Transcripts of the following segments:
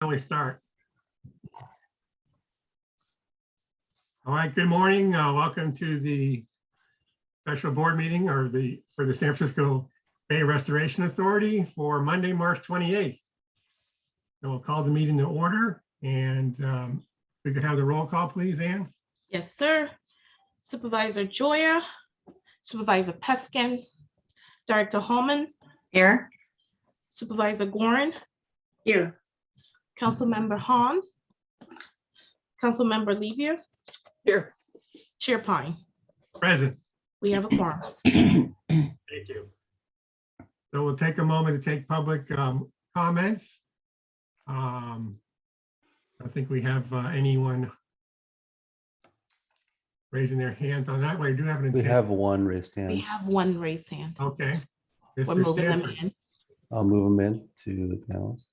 Why don't we start? All right, good morning. Welcome to the special board meeting for the San Francisco Bay Restoration Authority for Monday, March 28th. So we'll call the meeting to order, and we could have the roll call, please, Ann. Yes, sir. Supervisor Joya, Supervisor Peskin, Director Holman, Here. Supervisor Gorin, Here. Councilmember Hahn, Councilmember Levier, Here. Chair Pine. Present. We have a quorum. Thank you. So we'll take a moment to take public comments. I think we have anyone raising their hands on that way. We do have an We intent. have one raised We hand. have one raised hand. Okay. We're Mr. moving them Stanford. in. I'll move them in to the panels.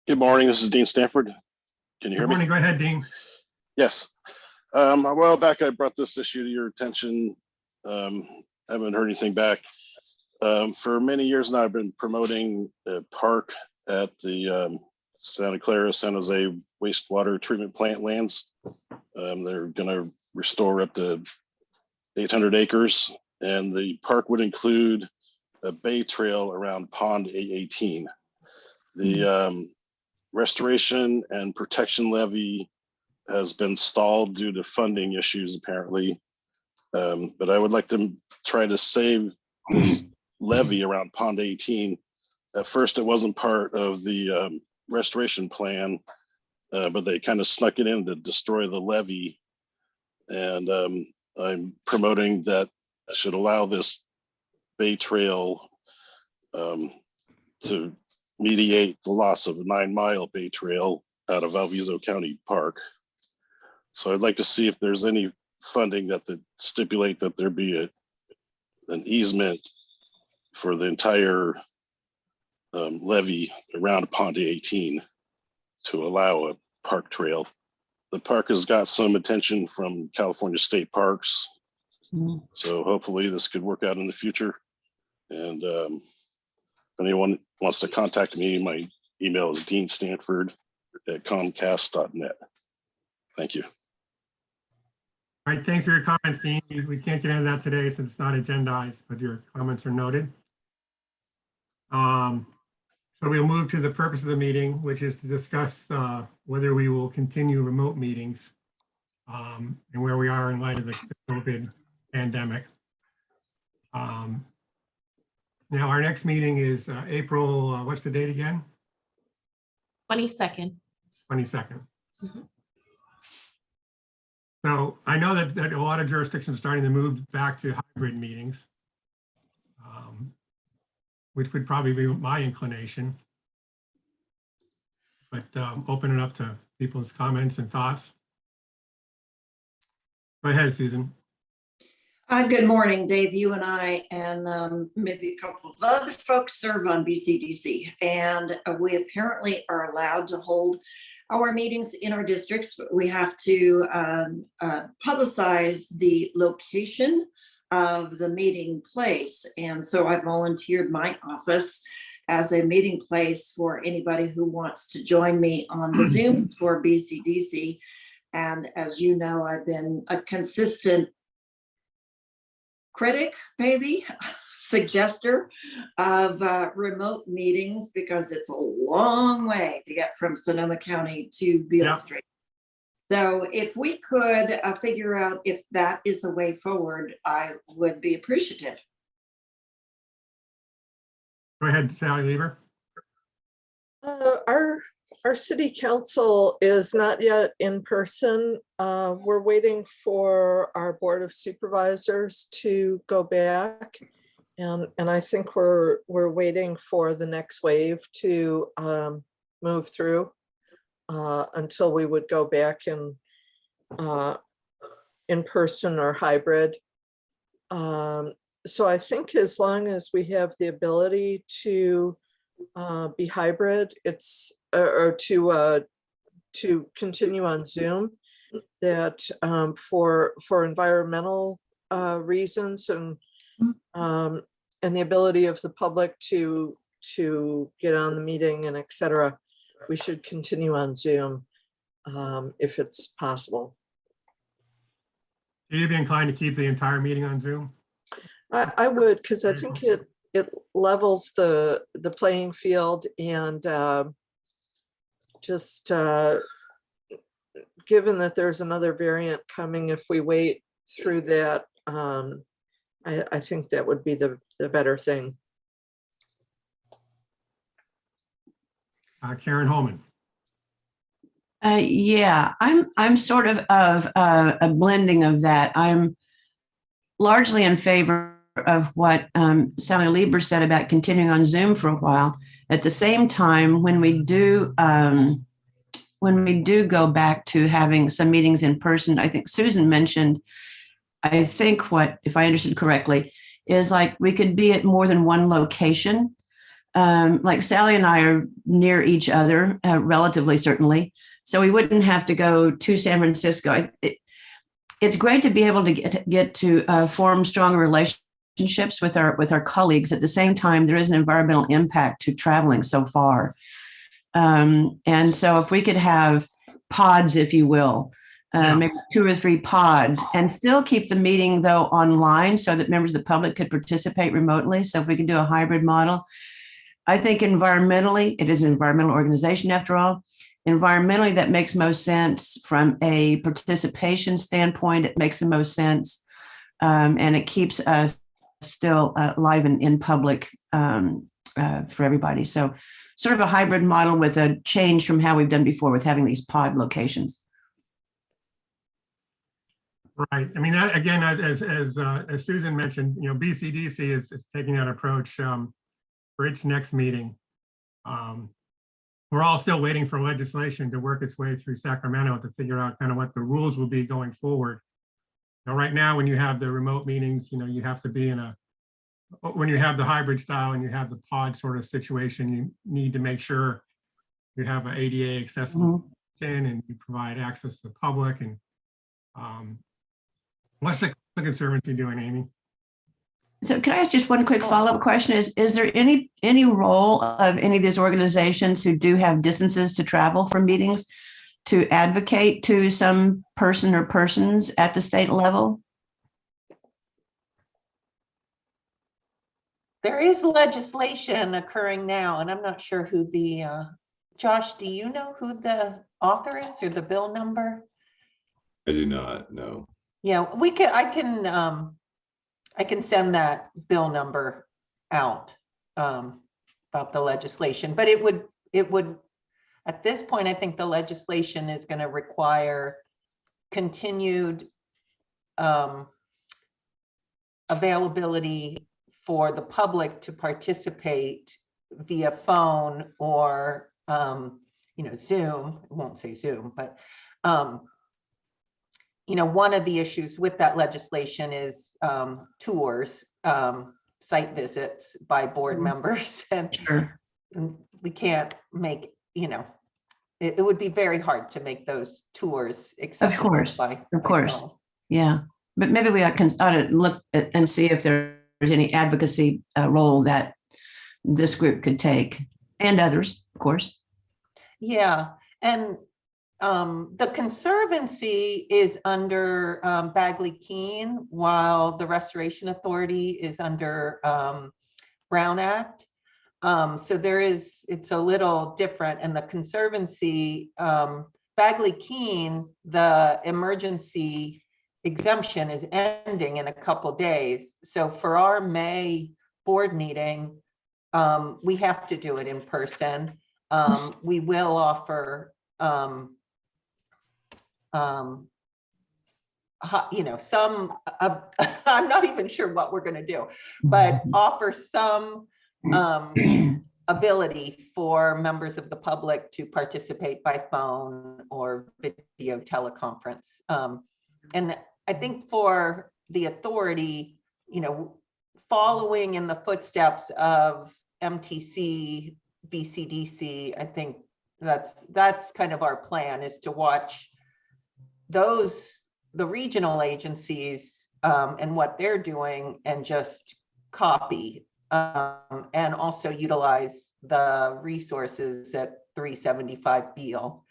Good morning, this is Dean Stanford. Can you hear Good me? morning. Go ahead, Dean. Yes. A while back, I brought this issue to your attention. Haven't heard anything back. For many years now, I've been promoting a park at the Santa Clara, San Jose wastewater treatment plant lands. They're gonna restore up to 800 acres, and the park would include a bay trail around Pond A18. The restoration and protection levy has been stalled due to funding issues, apparently. But I would like to try to save this levy around Pond 18. At first, it wasn't part of the restoration plan, but they kind of snuck it in to destroy the levy. And I'm promoting that I should allow this bay trail to mediate the loss of a 9-mile bay trail out of Valviso County Park. So I'd like to see if there's any funding that would stipulate that there be an easement for the entire levee around Pond 18 to allow a park trail. The park has got some attention from California State Parks. So hopefully this could work out in the future. And if anyone wants to contact me, my email is deanstanford@comcast.net. Thank you. All right, thanks for your comments, Dean. We can't get into that today since it's not agendized, but your comments are noted. So we'll move to the purpose of the meeting, which is to discuss whether we will continue remote meetings and where we are in light of the COVID pandemic. Now, our next meeting is April, what's the date again? 22nd. 22nd. Mhm. So I know that a lot of jurisdictions are starting to move back to hybrid meetings, which would probably be my inclination. But open it up to people's comments and thoughts. Go ahead, Susan. Good morning, Dave. You and I and maybe a couple of other folks serve on BCDC, and we apparently are allowed to hold our meetings in our districts. But we have to publicize the location of the meeting place, and so I volunteered my office as a meeting place for anybody who wants to join me on the Zooms for BCDC. And as you know, I've been a consistent critic, maybe suggester of remote meetings because it's a long way to get from Sonoma County to Beale Yeah. Street. So if we could figure out if that is a way forward, I would be appreciative. Go ahead, Sally Lieber. Our city council is not yet in person. We're waiting for our board of supervisors to go back. And I think we're waiting for the next wave to move through until we would go back in person or hybrid. So I think as long as we have the ability to be hybrid, or to continue on Zoom, that for environmental reasons and the ability of the public to get on the meeting and et cetera, we should continue on Zoom if it's possible. Do you be inclined to keep the entire meeting on Zoom? I would, because I think it levels the playing field and just given that there's another variant coming, if we wait through that, I think that would be the better thing. Karen Holman. Yeah, I'm sort of a blending of that. I'm largely in favor of what Sally Lieber said about continuing on Zoom for a while. At the same time, when we do go back to having some meetings in person, I think Susan mentioned, I think what, if I understood correctly, is like we could be at more than one location. Like Sally and I are near each other, relatively certainly. So we wouldn't have to go to San Francisco. It's great to be able to get to form stronger relationships with our colleagues. At the same time, there is an environmental impact to traveling so far. And so if we could have pods, if you will, maybe 2 or 3 pods, and still keep the meeting though online so that members of the public could participate remotely. So if we could do a hybrid model, I think environmentally, it is an environmental organization after all. Environmentally, that makes most sense. From a participation standpoint, it makes the most sense. And it keeps us still live and in public for everybody. So sort of a hybrid model with a change from how we've done before with having these pod locations. Right. I mean, again, as Susan mentioned, BCDC is taking that approach for its next meeting. We're all still waiting for legislation to work its way through Sacramento to figure out kind of what the rules will be going forward. Now, right now, when you have the remote meetings, you have to be when you have the hybrid style and you have the pod sort of situation, you need to make sure you have an ADA accessible and you provide access to the public. And what's the Conservancy doing, Amy? So can I ask just one quick follow-up question? Is there any role of any of these organizations who do have distances to travel for meetings to advocate to some person or persons at the state level? There is legislation occurring now, and I'm not sure who Josh, do you know who the author is or the bill number? I do not know. Yeah, I can send that bill number out about the legislation, but it would, at this point, I think the legislation is going to require continued availability for the public to participate via phone or, Zoom. I won't say Zoom, but one of the issues with that legislation is tours, site visits by board members, and Sure. we can't make, it would be very hard to make those tours accessible. Of course. Yeah, but maybe we ought to look at and see if there's any advocacy role that this group could take, and others, of course. Yeah, and the Conservancy is under Bagley Keene, while the Restoration Authority is under Brown Act. So it's a little different. And the Conservancy, Bagley Keene, the emergency exemption is ending in a couple days. So for our May board meeting, we have to do it in person. We will offer some I'm not even sure what we're going to do, but offer some ability for members of the public to participate by phone or video teleconference. And I think for the authority, following in the footsteps of MTC, BCDC, I think that's kind of our plan, is to watch the regional agencies and what they're doing and just copy. And also utilize the resources at 375 Beale.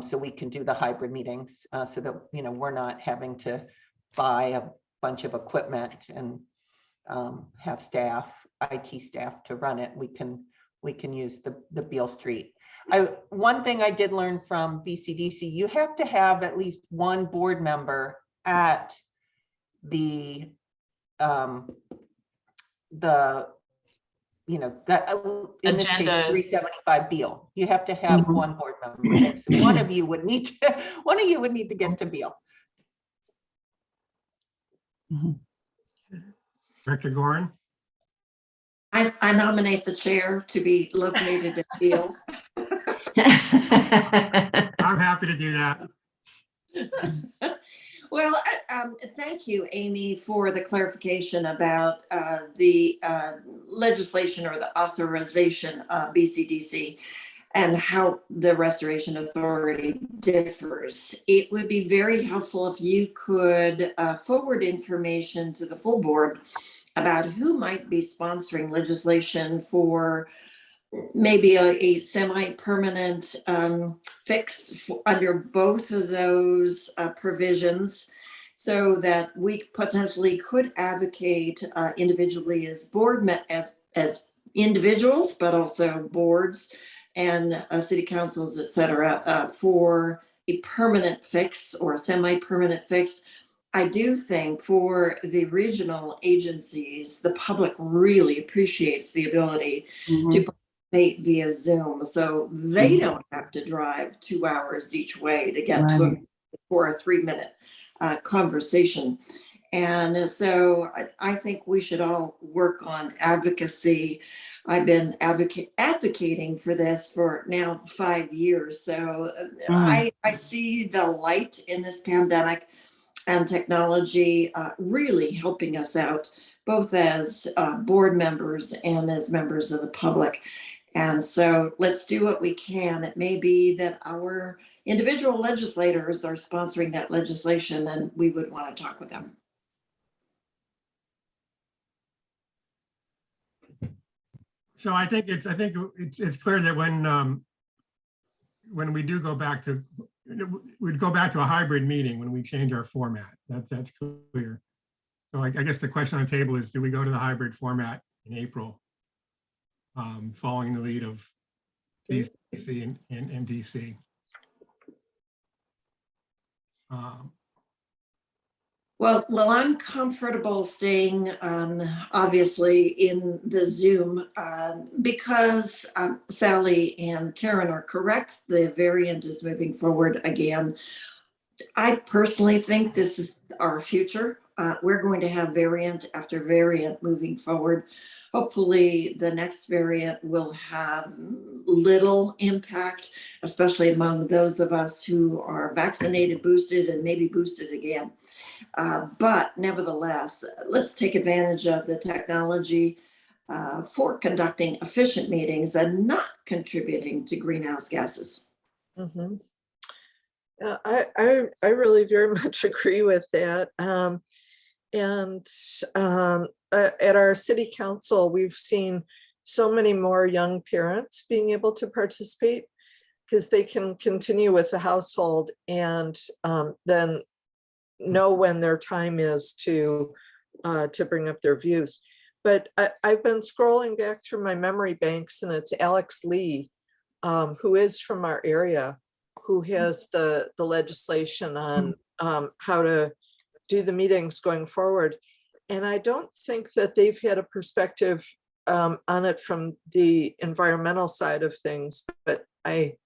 So we can do the hybrid meetings so that, we're not having to buy a bunch of equipment and have staff, IT staff to run it. We can use the Beale Street. One thing I did learn from BCDC, you have to have at least one board member at the that in this case, Agendas. 375 Beale. You have to have Mhm. one board member. So one of you would need to get to Beale. Director Gorin, I nominate the chair to be located at Beale. I'm happy to do that. Well, thank you, Amy, for the clarification about the legislation or the authorization of BCDC and how the Restoration Authority differs. It would be very helpful if you could forward information to the full board about who might be sponsoring legislation for maybe a semi-permanent fix under both of those provisions, so that we potentially could advocate individually as as individuals, but also boards and city councils, et cetera, for a permanent fix or a semi-permanent fix. I do think for the regional agencies, the public really appreciates the ability to participate via Zoom, so they don't have to drive 2 hours each way to get to for a 3-minute conversation. And so I think we should all work on advocacy. I've been advocating for this for now 5 years. So I see the light in this pandemic and technology really helping us out, both as board members and as members of the public. And so let's do what we can. It may be that our individual legislators are sponsoring that legislation, and we would want to talk with them. So I think it's clear that when we do go back to, we'd go back to a hybrid meeting when we change our format. That's clear. So I guess the question on the table is, do we go to the hybrid format in April, following the lead of BCDC and MDC? Well, I'm comfortable staying, obviously, in the Zoom because Sally and Karen are correct. The variant is moving forward again. I personally think this is our future. We're going to have variant after variant moving forward. Hopefully, the next variant will have little impact, especially among those of us who are vaccinated, boosted, and maybe boosted again. But nevertheless, let's take advantage of the technology for conducting efficient meetings and not contributing to greenhouse gases. Mhm. Yeah, I really very much agree with that. At our city council, we've seen so many more young parents being able to participate because they can continue with the household and then know when their time is to bring up their views. But I've been scrolling back through my memory banks, and it's Alex Lee, who is from our area, who has the legislation on how to do the meetings going forward. And I don't think that they've had a perspective on it from the environmental side of things, but I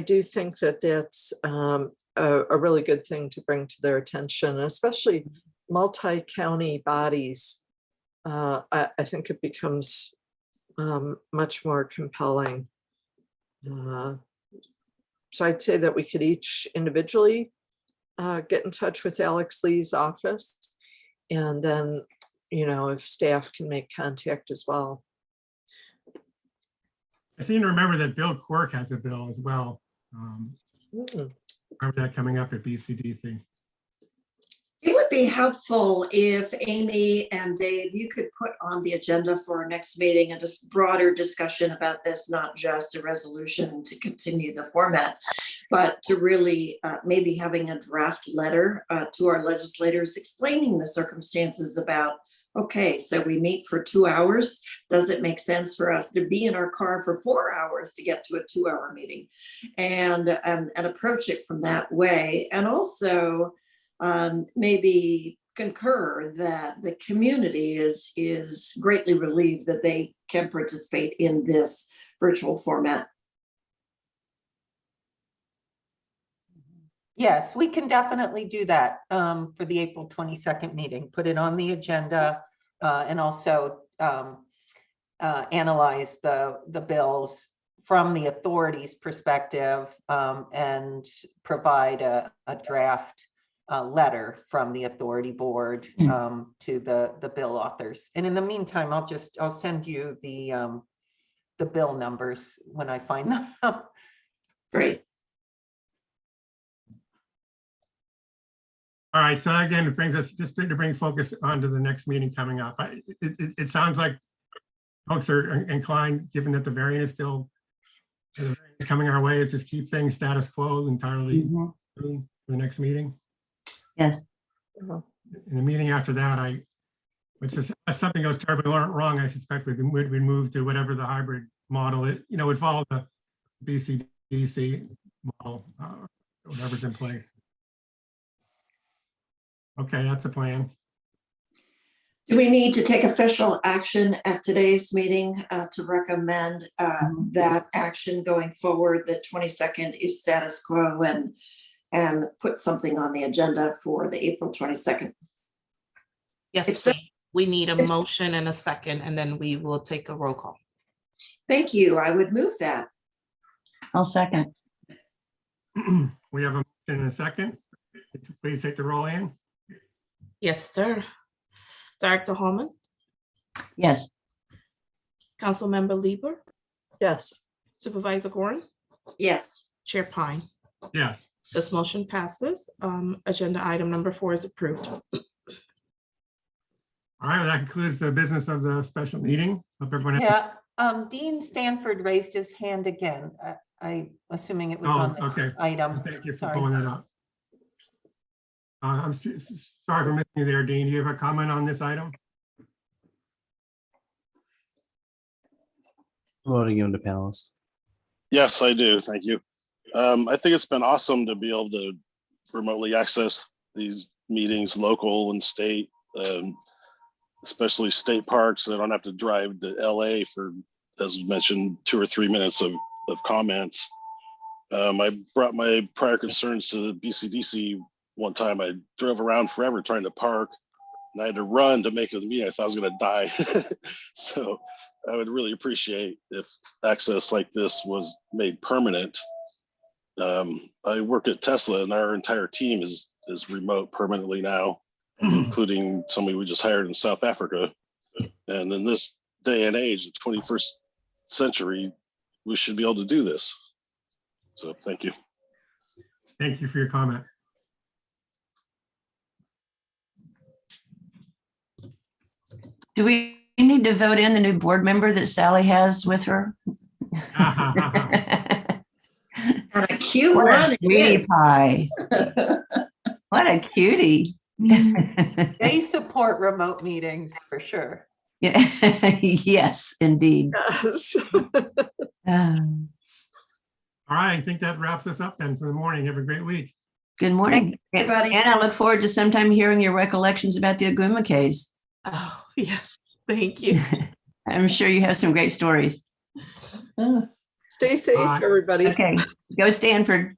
do think that that's a really good thing to bring to their attention, especially multi-county bodies. I think it becomes much more compelling. So I'd say that we could each individually get in touch with Alex Lee's office, and then, if staff can make contact as well. I seem to remember that Bill Quirk has a bill as well. Remember that coming up at BCDC. He be helpful if Amy and Dave, you could put on the agenda for our next meeting a just broader discussion about this, not just a resolution to continue the format, but to really maybe having a draft letter to our legislators explaining the circumstances about, okay, so we meet for 2 hours. Does it make sense for us to be in our car for 4 hours to get to a 2-hour meeting and approach it from that way? And also maybe concur that the community is greatly relieved that they can participate in this virtual format. Yes, we can definitely do that for the April 22nd meeting. Put it on the agenda and also analyze the bills from the authority's perspective and provide a draft letter from the authority board to the bill authors. And in the meantime, I'll send you the bill numbers when I find them. Great. All right, so again, it brings us, just to bring focus onto the next meeting coming up. It sounds like folks are inclined, given that the variant is still coming our way, is just keep things status quo entirely for the next meeting. Yes. In the meeting after that, which is something goes terribly wrong, I suspect we'd move to whatever the hybrid model is, would follow the BCDC model, whatever's in place. Okay, that's the plan. Do we need to take official action at today's meeting to recommend that action going forward? The 22nd is status quo and put something on the agenda for the April 22nd. Yes, If so- please. We need a motion and a second, and then we will take a roll call. Thank you. I would move that. I'll second. We have a motion and a second. Please take the roll in. Yes, sir. Director Holman, Yes. Councilmember Lieber, Yes. Supervisor Gorin, Yes. Chair Pine. Yes. This motion passes. Agenda item number 4 is approved. All right, well, that concludes the business of the special meeting. Hope everyone. Yeah, Dean Stanford raised his hand again. I'm assuming it was on Oh, this okay. item. Thank you for Sorry. pulling that up. I'm sorry for missing you there, Dean. Do you have a comment on this item? Voting you into panelists. Yes, I do. Thank you. I think it's been awesome to be able to remotely access these meetings, local and state, especially state parks. I don't have to drive to LA for, as you mentioned, 2 or 3 minutes of comments. I brought my prior concerns to the BCDC one time. I drove around forever trying to park, and I had to run to make it to the meeting. I thought I was going to die. So I would really appreciate if access like this was made permanent. I work at Tesla, and our entire team is remote permanently now, including somebody we just hired in South Africa. And in this day and age, the 21st century, we should be able to do this. So thank you. Thank you for your comment. Do we need to vote in the new board member that Sally has with her? And a cute What a one. it sweetie is. pie. What a cutie. They support remote meetings for sure. Yeah. Yes, indeed. Yes. Um, All right, I think that wraps us up then for the morning. Have a great week. Good morning. everybody. And I look forward to sometime hearing your recollections about the Aguma case. Oh, yes. Thank you. I'm sure you have some great stories. Stay safe, Bye. everybody. Okay, go Stanford.